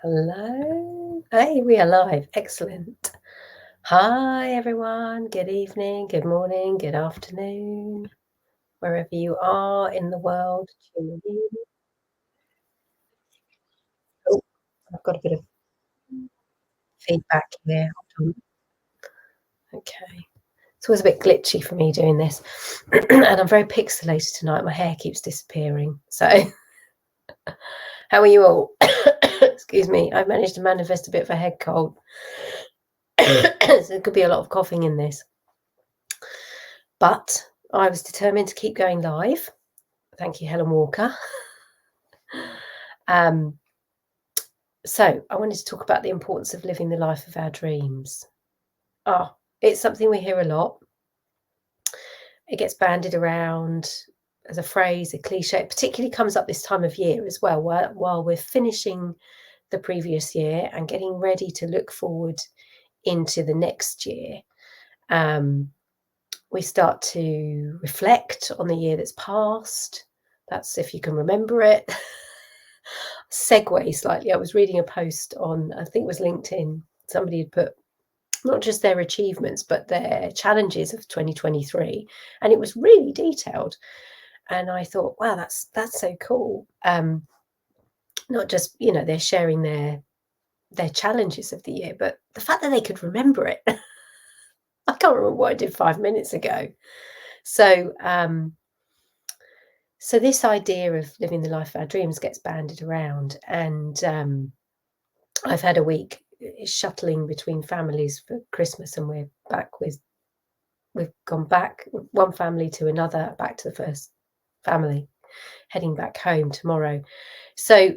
Hello. Hey, we are live. Excellent. Hi, everyone. Good evening, good morning, good afternoon, wherever you are in the world. Tuning in. Oh, I've got a bit of feedback here. Hold on. Okay. It's always a bit glitchy for me doing this. And I'm very pixelated tonight. My hair keeps disappearing. So, how are you all? Excuse me. I've managed to manifest a bit of a head cold. So there could be a lot of coughing in this. But I was determined to keep going live. Thank you, Helen Walker. So I wanted to talk about the importance of living the life of our dreams. It's something we hear a lot. It gets bandied around as a phrase, a cliche. It particularly comes up this time of year as well, while we're finishing the previous year and getting ready to look forward into the next year. We start to reflect on the year that's passed. That's if you can remember it. Segue slightly. I was reading a post on, I think it was LinkedIn. Somebody had put not just their achievements, but their challenges of 2023. And it was really detailed. And I thought, wow, that's so cool. Not just, they're sharing their challenges of the year, but the fact that they could remember it. I can't remember what I did 5 minutes ago. So this idea of living the life of our dreams gets bandied around, and I've had a week shuttling between families for Christmas, and we've gone back one family to another, back to the first family, heading back home tomorrow. So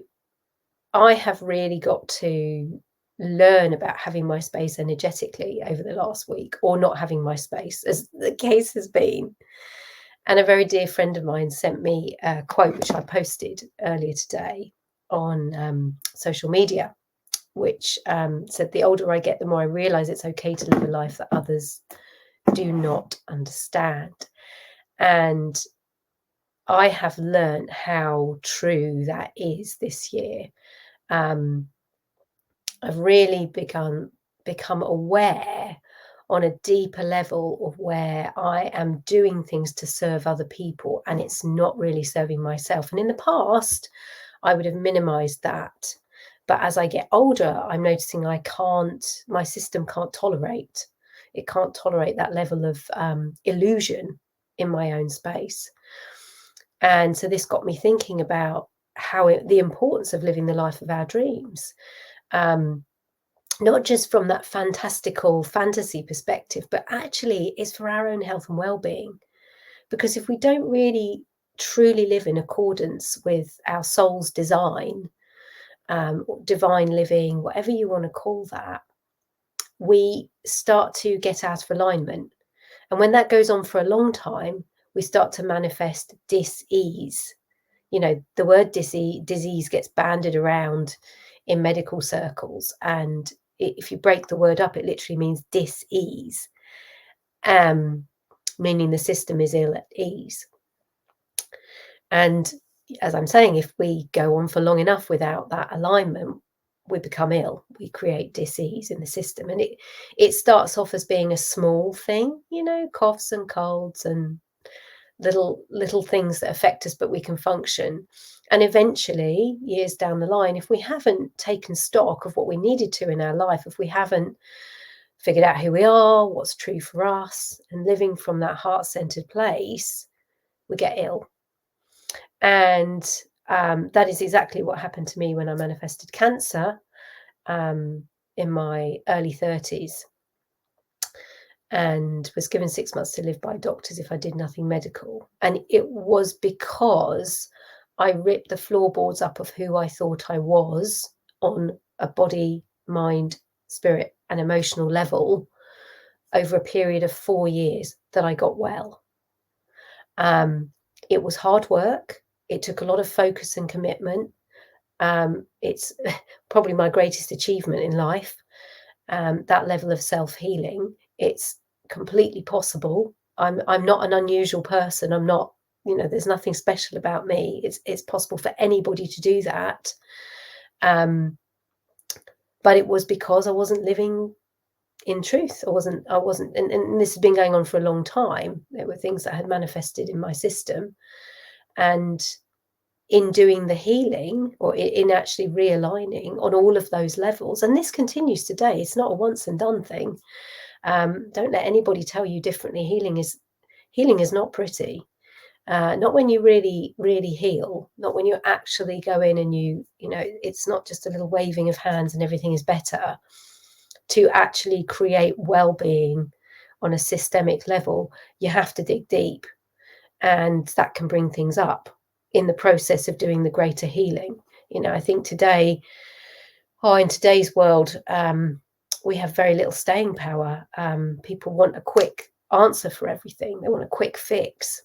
I have really got to learn about having my space energetically over the last week, or not having my space, as the case has been. And a very dear friend of mine sent me a quote, which I posted earlier today on social media, which said, the older I get, the more I realize it's okay to live a life that others do not understand. And I have learned how true that is this year. I've really become aware on a deeper level of where I am doing things to serve other people, and it's not really serving myself. And in the past, I would have minimized that. But as I get older, I'm noticing my system can't tolerate that level of illusion in my own space. And so this got me thinking about the importance of living the life of our dreams. Not just from that fantastical fantasy perspective, but actually is for our own health and well-being. Because if we don't really truly live in accordance with our soul's design, divine living, whatever you want to call that, we start to get out of alignment. And when that goes on for a long time, we start to manifest dis-ease. The word disease gets bandied around in medical circles, and if you break the word up, it literally means dis-ease, meaning the system is ill at ease. And as I'm saying, if we go on for long enough without that alignment, we become ill. We create dis-ease in the system, and it starts off as being a small thing, coughs and colds and little things that affect us, but we can function. And eventually, years down the line, if we haven't taken stock of what we needed to in our life, if we haven't figured out who we are, what's true for us, and living from that heart-centered place, we get ill. And that is exactly what happened to me when I manifested cancer in my early 30s. And was given 6 months to live by doctors if I did nothing medical. And it was because I ripped the floorboards up of who I thought I was on a body, mind, spirit, and emotional level over a period of 4 years that I got well. It was hard work. It took a lot of focus and commitment. It's probably my greatest achievement in life. That level of self-healing. It's completely possible. I'm not an unusual person. I'm not, there's nothing special about me. It's possible for anybody to do that. But it was because I wasn't living in truth. I wasn't, and this has been going on for a long time. There were things that had manifested in my system. And in doing the healing, or in actually realigning on all of those levels, and this continues today, it's not a once and done thing. Don't let anybody tell you differently. Healing is not pretty. Not when you really, really heal, not when you actually go in and you know, it's not just a little waving of hands and everything is better. To actually create well-being on a systemic level, you have to dig deep, and that can bring things up in the process of doing the greater healing. You know, I think today, in today's world, we have very little staying power. People want a quick answer for everything. They want a quick fix.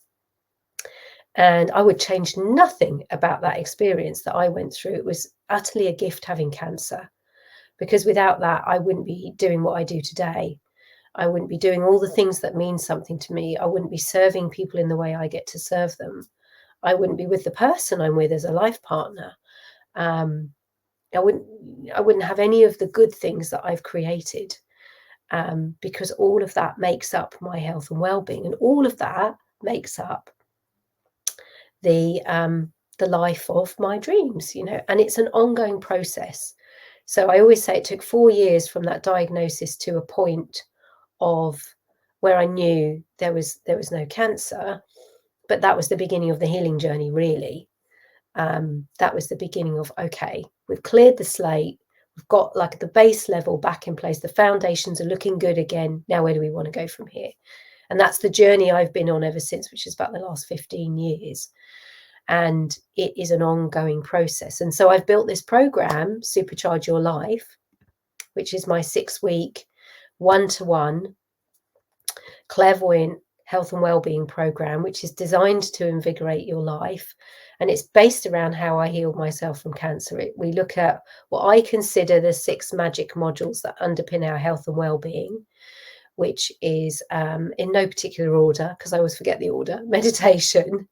And I would change nothing about that experience that I went through. It was utterly a gift having cancer, because without that, I wouldn't be doing what I do today. I wouldn't be doing all the things that mean something to me. I wouldn't be serving people in the way I get to serve them. I wouldn't be with the person I'm with as a life partner. I wouldn't have any of the good things that I've created, because all of that makes up my health and well-being, and all of that makes up the life of my dreams, you know, and it's an ongoing process. So I always say it took 4 years from that diagnosis to a point of where I knew there was no cancer, but that was the beginning of the healing journey, really. That was the beginning of, okay, we've cleared the slate, we've got like the base level back in place, the foundations are looking good again. Now where do we want to go from here? And that's the journey I've been on ever since, which is about the last 15 years. And it is an ongoing process. And so I've built this program, Supercharge Your Life, which is my 6-week one-to-one clairvoyant health and wellbeing program, which is designed to invigorate your life. And it's based around how I healed myself from cancer. We look at what I consider the 6 magic modules that underpin our health and wellbeing, which is in no particular order, because I always forget the order: meditation,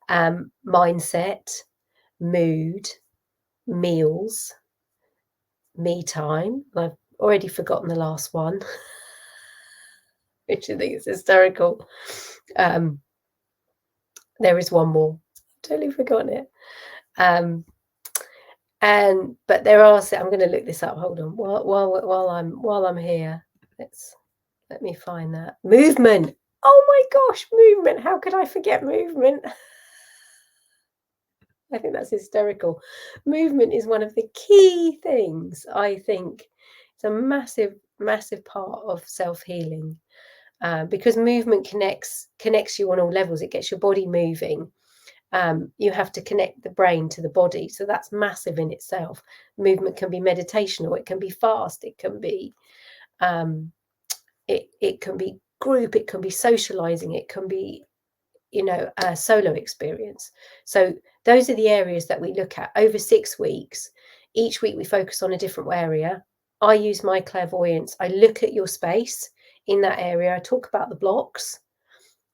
mindset, mood, meals, me time. I've already forgotten the last one, which I think is hysterical. There is one more. I've totally forgotten it. But there are. I'm going to look this up. Hold on. While I'm here, let me find that. Movement. Oh my gosh, movement. How could I forget movement? I think that's hysterical. Movement is one of the key things. I think it's a massive, massive part of self-healing, because movement connects you on all levels. It gets your body moving. You have to connect the brain to the body. So that's massive in itself. Movement can be meditational. It can be fast. It can be, it can be group. It can be socializing. It can be, you know, a solo experience. So those are the areas that we look at over 6 weeks. Each week we focus on a different area. I use my clairvoyance. I look at your space in that area. I talk about the blocks.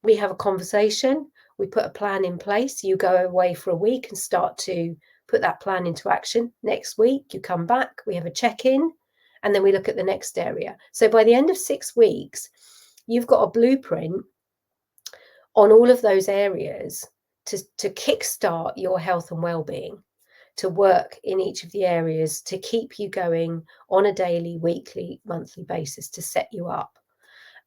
We have a conversation. We put a plan in place. You go away for a week and start to put that plan into action. Next week, you come back. We have a check-in, and then we look at the next area. So by the end of 6 weeks, you've got a blueprint on all of those areas to kickstart your health and well-being, to work in each of the areas, to keep you going on a daily, weekly, monthly basis, to set you up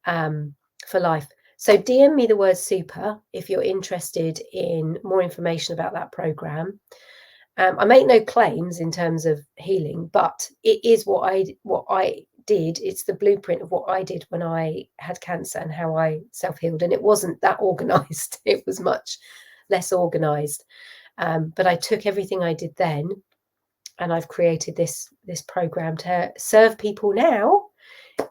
for life. So DM me the word super if you're interested in more information about that program. I make no claims in terms of healing, but it is what I did. It's the blueprint of what I did when I had cancer and how I self-healed. And it wasn't that organized. It was much less organized. But I took everything I did then, and I've created this program to serve people now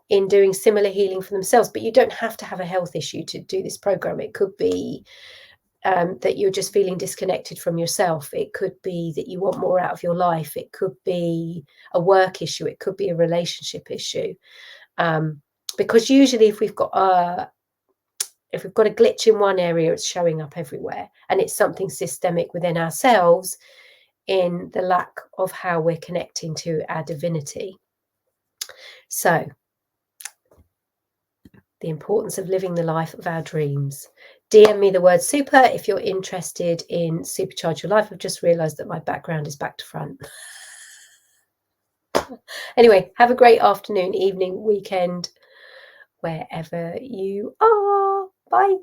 in doing similar healing for themselves. But you don't have to have a health issue to do this program. It could be that you're just feeling disconnected from yourself. It could be that you want more out of your life. It could be a work issue. It could be a relationship issue. Because usually if we've got a glitch in one area, it's showing up everywhere, and it's something systemic within ourselves. in the lack of how we're connecting to our divinity. So, the importance of living the life of our dreams. DM me the word super if you're interested in Supercharge Your Life. I've just realised that my background is back to front. Anyway, have a great afternoon, evening, weekend, wherever you are. Bye.